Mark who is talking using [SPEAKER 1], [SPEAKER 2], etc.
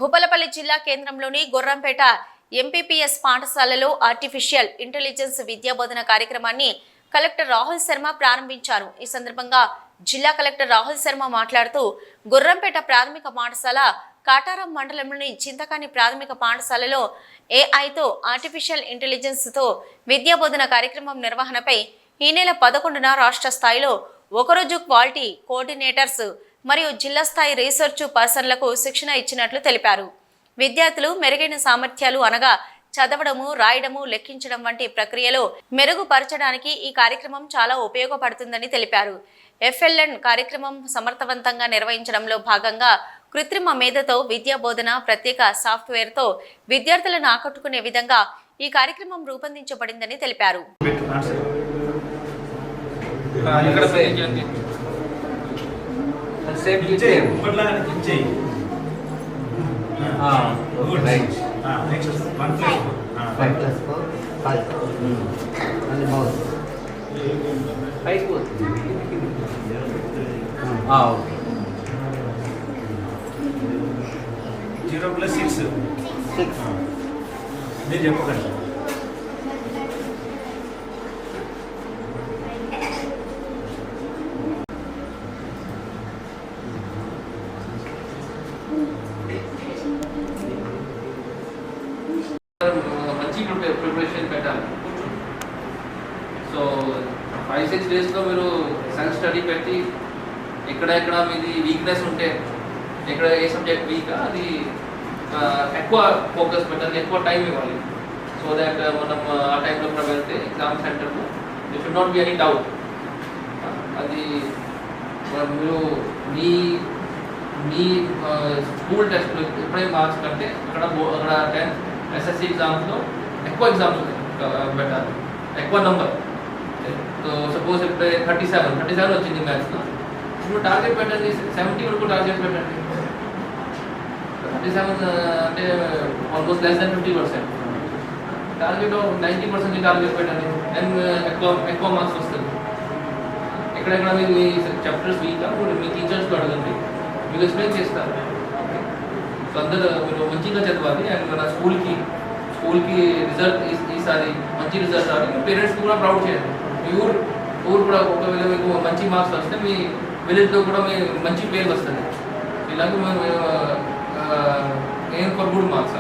[SPEAKER 1] భూపాలపల్లి జిల్లా కేంద్రంలోని గొర్రంపేట ఎంపీపీఎస్ పాఠశాలలో ఆర్టిఫిషియల్ ఇంటెలిజెన్స్ విద్యాబోధన కార్యక్రమాన్ని కలెక్టర్ రాహుల్ శర్మ ప్రారంభించారు. ఈ సందర్భంగా జిల్లా కలెక్టర్ రాహుల్ శర్మ మాట్లాడుతూ గొర్రంపేట ప్రాథమిక పాఠశాల, కాటారం మండలంలోని చింతకాని ప్రాథమిక పాఠశాలలో ఏఐతో ఆర్టిఫిషియల్ ఇంటెలిజెన్స్తో విద్యాబోధన కార్యక్రమం నిర్వహణపై ఈ నెల 11న రాష్ట్ర స్థాయిలో ఒకరోజు క్వాలిటీ కోఆర్డినేటర్స్ మరియు జిల్లా స్థాయి రీసెర్చ్ పర్సన్లకు శిక్షణ ఇచ్చినట్లు తెలిపారు. విద్యార్థులు మెరుగైన సామర్థ్యాలు అనగా చదవడము, రాయడము, లెక్కించడం వంటి ప్రక్రియలో మెరుగుపరచడానికి ఈ కార్యక్రమం చాలా ఉపయోగపడుతుందని తెలిపారు. ఎఫ్ఎల్ఎన్ కార్యక్రమం సమర్థవంతంగా నిర్వహించడంలో భాగంగా కృత్రిమ మేధతో విద్యా బోధన ప్రత్యేక సాఫ్ట్వేర్తో విద్యార్థులను ఆకట్టుకునే విధంగా ఈ కార్యక్రమం రూపొందించబడిందని తెలిపారు.
[SPEAKER 2] జీరో ప్లస్ 6 మీరు చెప్పకండి.
[SPEAKER 3] మంచి ప్రిపరేషన్ పెట్టాలి. సో 5-6 డేస్లో మీరు సెల్ఫ్ స్టడీ పెట్టి ఎక్కడ మీది వీక్నెస్ ఉంటే, ఎక్కడ ఏ సబ్జెక్ట్ వీక్ అది ఎక్కువ ఫోకస్ పెట్టాలి, ఎక్కువ టైం ఇవ్వాలి. సో దాట్ మనం ఆ టైంలో కూడా వెళ్తే ఎగ్జామ్ సెంటర్లో they should not be any doubt. అది మీరు మీ స్కూల్ టెస్ట్లో ఎప్పుడైనా మార్క్స్ కంటే అక్కడ 10th SSC ఎగ్జామ్స్లో ఎక్కువ ఎగ్జామ్స్ పెట్టాలి, ఎక్కువ నెంబర్. సో సపోజ్ ఇప్పుడు 37 వచ్చింది మ్యాథ్స్లో, ఇప్పుడు టార్గెట్ పెట్టండి 70 వరకు టార్గెట్ పెట్టండి. 37 అంటే almost less than 50%. Target 90% target పెట్టండి, అండ్ ఎక్కువ మార్క్స్ వస్తుంది. ఎక్కడెక్కడ మీరు మీ చాప్టర్స్ వీకా మీ టీచర్స్తో అడగండి, మీకు ఎక్స్ప్లెయిన్ చేస్తారు. సో అందరూ మీరు మంచిగా చదవాలి. అండ్ మన స్కూల్కి రిజల్ట్ ఈసారి మంచి రిజల్ట్ రావాలి. మీ పేరెంట్స్కి కూడా ప్రౌడ్ చేయండి. మీ ఊరు కూడా ఒకవేళ మీకు మంచి మార్క్స్ వస్తే మీ విలేజ్లో కూడా మీ మంచి పేరు వస్తుంది. ఇలాగే మేము ఎయిమ్ ఫర్ గుడ్ మార్క్స్.